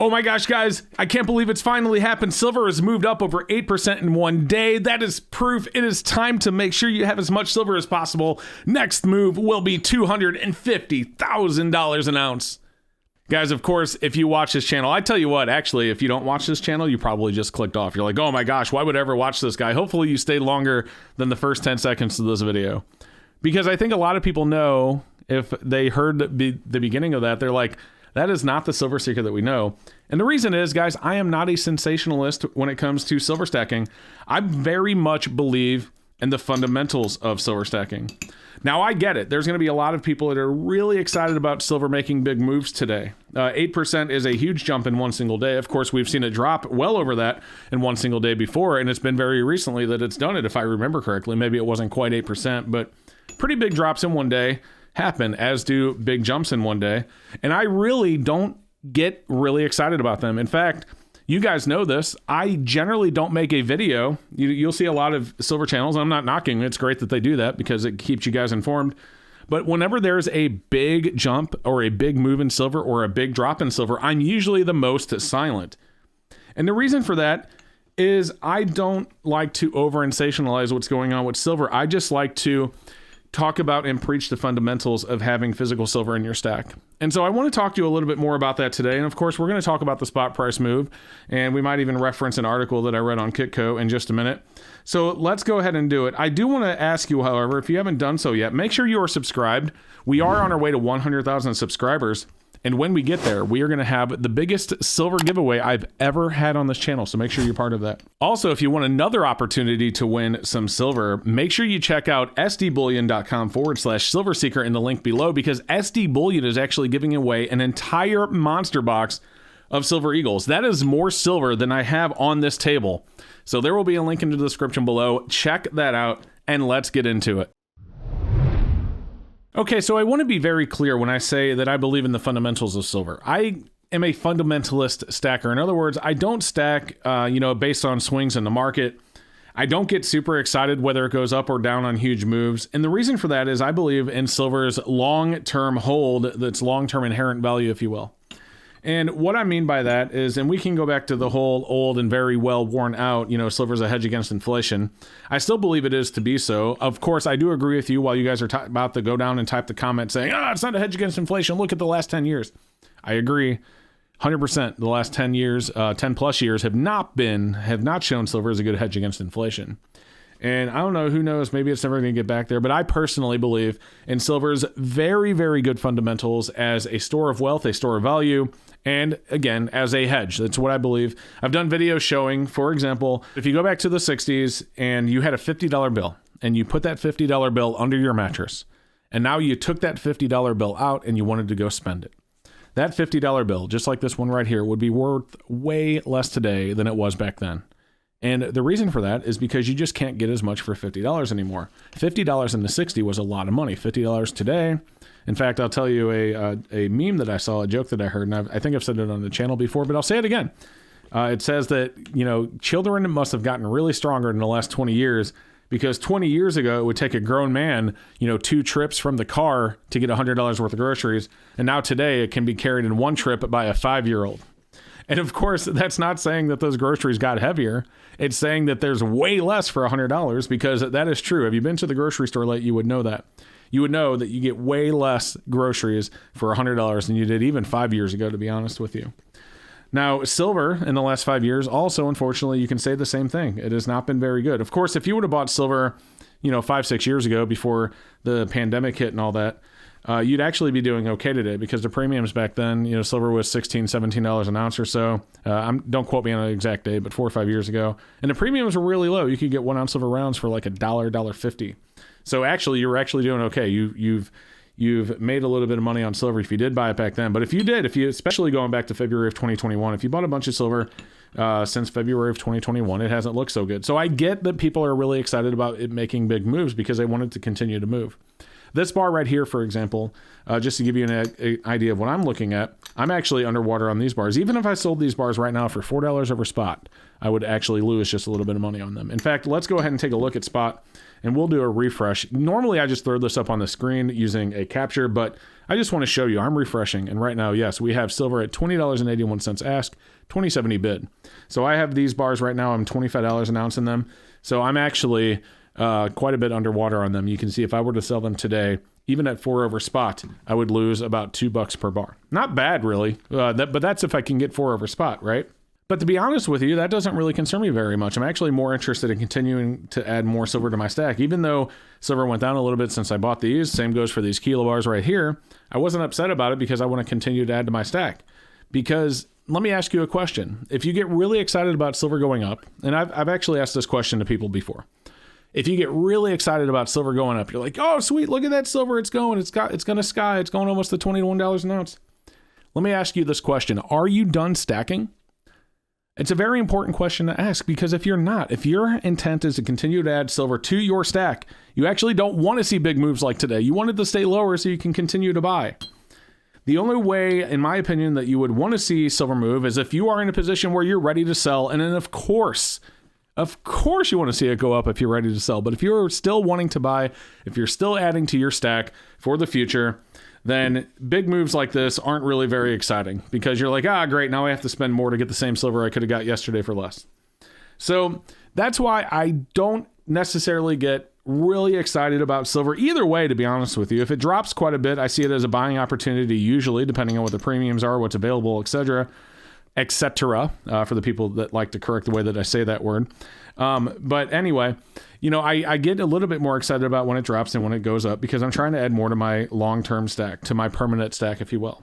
Oh my gosh, guys, I can't believe it's finally happened. Silver has moved up over 8% in one day. That is proof it is time to make sure you have as much silver as possible. Next move will be $250,000 an ounce. Guys, of course, if you watch this channel, I tell you what, actually, if you don't watch this channel, you probably just clicked off. You're like, oh my gosh, why would I ever watch this guy? Hopefully you stayed longer than the first 10 seconds of this video. Because I think a lot of people know, if they heard the beginning of that, they're like, that is not the silver secret that we know. And the reason is, guys, I am not a sensationalist when it comes to silver stacking. I very much believe in the fundamentals of silver stacking. Now, I get it. There's going to be a lot of people that are really excited about silver making big moves today. 8% is a huge jump in one single day. Of course, we've seen it drop well over that in one single day before, and it's been very recently that it's done it, if I remember correctly. Maybe it wasn't quite 8%, but pretty big drops in one day happen, as do big jumps in one day. And I really don't get really excited about them. In fact, you guys know this. I generally don't make a video. You'll see a lot of silver channels. I'm not knocking. It's great that they do that because it keeps you guys informed. But whenever there's a big jump or a big move in silver or a big drop in silver, I'm usually the most silent. And the reason for that is I don't like to over-sensationalize what's going on with silver. I just like to talk about and preach the fundamentals of having physical silver in your stack. And so I want to talk to you a little bit more about that today. And of course, we're going to talk about the spot price move, and we might even reference an article that I read on Kitco in just a minute. So let's go ahead and do it. I do want to ask you, however, if you haven't done so yet, make sure you are subscribed. We are on our way to 100,000 subscribers. And when we get there, we are going to have the biggest silver giveaway I've ever had on this channel. So make sure you're part of that. Also, if you want another opportunity to win some silver, make sure you check out sdbullion.com/silver seeker in the link below, because SD Bullion is actually giving away an entire monster box of silver eagles. That is more silver than I have on this table. So there will be a link in the description below. Check that out and let's get into it. Okay, so I want to be very clear when I say that I believe in the fundamentals of silver. I am a fundamentalist stacker. In other words, I don't stack, based on swings in the market. I don't get super excited whether it goes up or down on huge moves. And the reason for that is I believe in silver's long-term hold, that's long-term inherent value, if you will. And what I mean by that is, and we can go back to the whole old and very well worn out, silver's a hedge against inflation. I still believe it is to be so. Of course, I do agree with you while you guys are about to go down and type the comment saying, it's not a hedge against inflation. Look at the last 10 years. I agree 100%. The last 10 years, 10 plus years have not shown silver as a good hedge against inflation. And I don't know, who knows, maybe it's never going to get back there, but I personally believe in silver's very, very good fundamentals as a store of wealth, a store of value, and again, as a hedge. That's what I believe. I've done videos showing, for example, if you go back to the 60s and you had a $50 bill and you put that $50 bill under your mattress, and now you took that $50 bill out and you wanted to go spend it. That $50 bill, just like this one right here, would be worth way less today than it was back then. And the reason for that is because you just can't get as much for $50 anymore. $50 in the 60s was a lot of money. $50 today. In fact, I'll tell you a meme that I saw, a joke that I heard, and I think I've said it on the channel before, but I'll say it again. It says that, children must have gotten really stronger in the last 20 years, because 20 years ago, it would take a grown man, 2 trips from the car to get $100 worth of groceries. And now today it can be carried in 1 trip by a 5-year-old. And of course, that's not saying that those groceries got heavier. It's saying that there's way less for $100, because that is true. If you've been to the grocery store lately, you would know that. You would know that you get way less groceries for $100 than you did even 5 years ago, to be honest with you. Now, silver in the last 5 years, also, unfortunately, you can say the same thing. It has not been very good. Of course, if you would have bought silver, 5-6 years ago before the pandemic hit and all that, you'd actually be doing okay today, because the premiums back then, silver was $16, $17 an ounce or so. Don't quote me on the exact date, but 4 or 5 years ago. And the premiums were really low. You could get 1 ounce silver rounds for like $1, $1.50. So actually, you were actually doing okay. You've made a little bit of money on silver if you did buy it back then. But if you especially going back to February of 2021, if you bought a bunch of silver since February of 2021, it hasn't looked so good. So I get that people are really excited about it making big moves because they want it to continue to move. This bar right here, for example, just to give you an idea of what I'm looking at, I'm actually underwater on these bars. Even if I sold these bars right now for $4 over spot, I would actually lose just a little bit of money on them. In fact, let's go ahead and take a look at spot and we'll do a refresh. Normally I just throw this up on the screen using a capture, but I just want to show you I'm refreshing. And right now, yes, we have silver at $20.81 ask, $20.70 bid. So I have these bars right now. I'm $25 an ounce in them. So I'm actually quite a bit underwater on them. You can see if I were to sell them today, even at 4 over spot, I would lose about $2 per bar. Not bad, really. But that's if I can get 4 over spot, right? But to be honest with you, that doesn't really concern me very much. I'm actually more interested in continuing to add more silver to my stack. Even though silver went down a little bit since I bought these, same goes for these kilo bars right here, I wasn't upset about it because I want to continue to add to my stack. Because let me ask you a question. If you get really excited about silver going up, and I've actually asked this question to people before. If you get really excited about silver going up, you're like, oh, sweet, look at that silver. It's going to sky. It's going almost to $21 an ounce. Let me ask you this question. Are you done stacking? It's a very important question to ask because if you're not, if your intent is to continue to add silver to your stack, you actually don't want to see big moves like today. You want it to stay lower so you can continue to buy. The only way, in my opinion, that you would want to see silver move is if you are in a position where you're ready to sell. And then of course you want to see it go up if you're ready to sell. But if you're still wanting to buy, if you're still adding to your stack for the future, then big moves like this aren't really very exciting because you're like, great, now I have to spend more to get the same silver I could have got yesterday for less. So that's why I don't necessarily get really excited about silver either way, to be honest with you. If it drops quite a bit, I see it as a buying opportunity, usually, depending on what the premiums are, what's available, etc., for the people that like to correct the way that I say that word. But anyway, I get a little bit more excited about when it drops than when it goes up because I'm trying to add more to my long-term stack, to my permanent stack, if you will.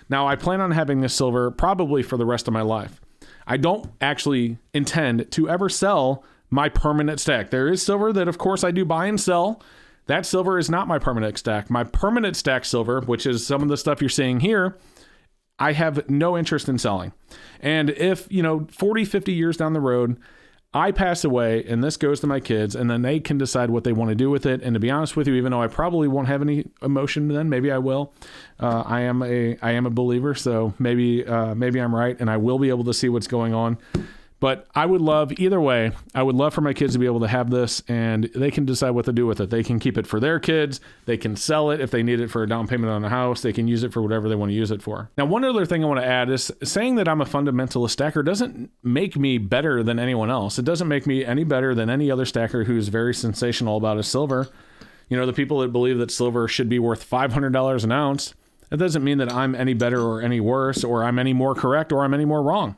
Now, I plan on having this silver probably for the rest of my life. I don't actually intend to ever sell my permanent stack. There is silver that, of course, I do buy and sell. That silver is not my permanent stack. My permanent stack silver, which is some of the stuff you're seeing here, I have no interest in selling. And if, 40, 50 years down the road, I pass away and this goes to my kids and then they can decide what they want to do with it. And to be honest with you, even though I probably won't have any emotion then, maybe I will. I am a believer, so maybe I'm right and I will be able to see what's going on. But I would love, either way, I would love for my kids to be able to have this and they can decide what to do with it. They can keep it for their kids. They can sell it if they need it for a down payment on a house. They can use it for whatever they want to use it for. Now, one other thing I want to add is saying that I'm a fundamentalist stacker doesn't make me better than anyone else. It doesn't make me any better than any other stacker who's very sensational about his silver. The people that believe that silver should be worth $500 an ounce, that doesn't mean that I'm any better or any worse or I'm any more correct or I'm any more wrong.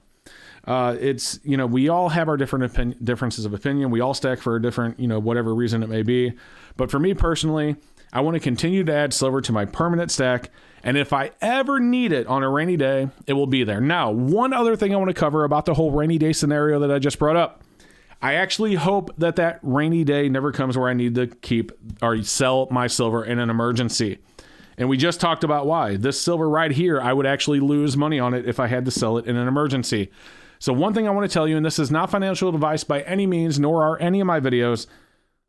We all have our differences of opinion. We all stack for a different, whatever reason it may be. But for me personally, I want to continue to add silver to my permanent stack. And if I ever need it on a rainy day, it will be there. Now, one other thing I want to cover about the whole rainy day scenario that I just brought up. I actually hope that rainy day never comes where I need to keep or sell my silver in an emergency. And we just talked about why. This silver right here, I would actually lose money on it if I had to sell it in an emergency. So one thing I want to tell you, and this is not financial advice by any means, nor are any of my videos,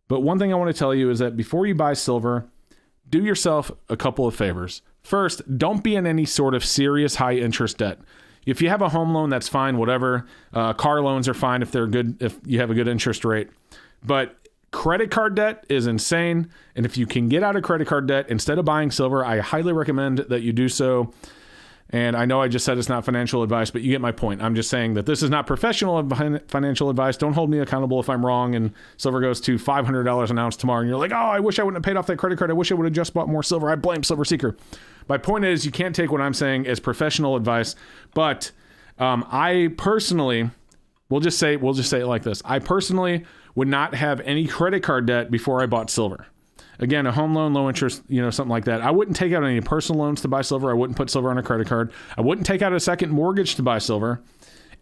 but one thing I want to tell you is that before you buy silver, do yourself a couple of favors. First, don't be in any sort of serious high interest debt. If you have a home loan, that's fine, whatever. Car loans are fine if they're good, if you have a good interest rate. But credit card debt is insane. And if you can get out of credit card debt instead of buying silver, I highly recommend that you do so. And I know I just said it's not financial advice, but you get my point. I'm just saying that this is not professional financial advice. Don't hold me accountable if I'm wrong and silver goes to $500 an ounce tomorrow and you're like, oh, I wish I wouldn't have paid off that credit card. I wish I would have just bought more silver. I blame Silver Seeker. My point is you can't take what I'm saying as professional advice, but I personally, we'll just say it like this. I personally would not have any credit card debt before I bought silver. Again, a home loan, low interest, something like that. I wouldn't take out any personal loans to buy silver. I wouldn't put silver on a credit card. I wouldn't take out a second mortgage to buy silver.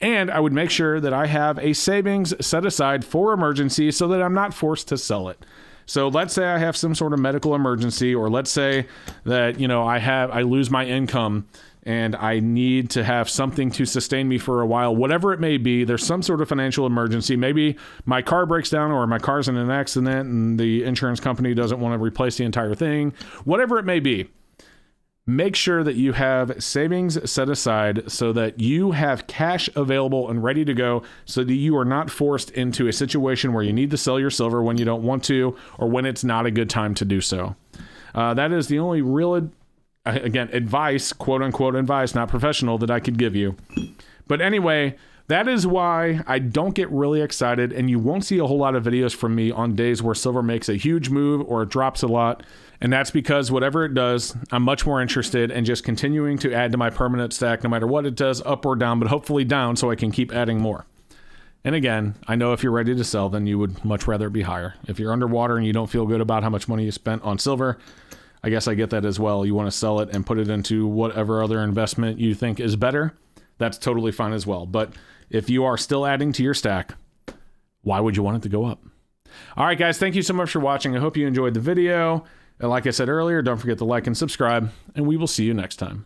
And I would make sure that I have a savings set aside for emergencies so that I'm not forced to sell it. So let's say I have some sort of medical emergency, or let's say that, I lose my income and I need to have something to sustain me for a while, whatever it may be. There's some sort of financial emergency. Maybe my car breaks down or my car's in an accident and the insurance company doesn't want to replace the entire thing, whatever it may be. Make sure that you have savings set aside so that you have cash available and ready to go, so that you are not forced into a situation where you need to sell your silver when you don't want to, or when it's not a good time to do so. That is the only real, again, advice, quote unquote advice, not professional, that I could give you. But anyway, that is why I don't get really excited, and you won't see a whole lot of videos from me on days where silver makes a huge move or it drops a lot. And that's because whatever it does, I'm much more interested in just continuing to add to my permanent stack, no matter what it does, up or down, but hopefully down, so I can keep adding more. And again, I know if you're ready to sell, then you would much rather be higher. If you're underwater and you don't feel good about how much money you spent on silver, I guess I get that as well. You want to sell it and put it into whatever other investment you think is better. That's totally fine as well. But if you are still adding to your stack, why would you want it to go up? All right, guys, thank you so much for watching. I hope you enjoyed the video. And like I said earlier, don't forget to like and subscribe, and we will see you next time.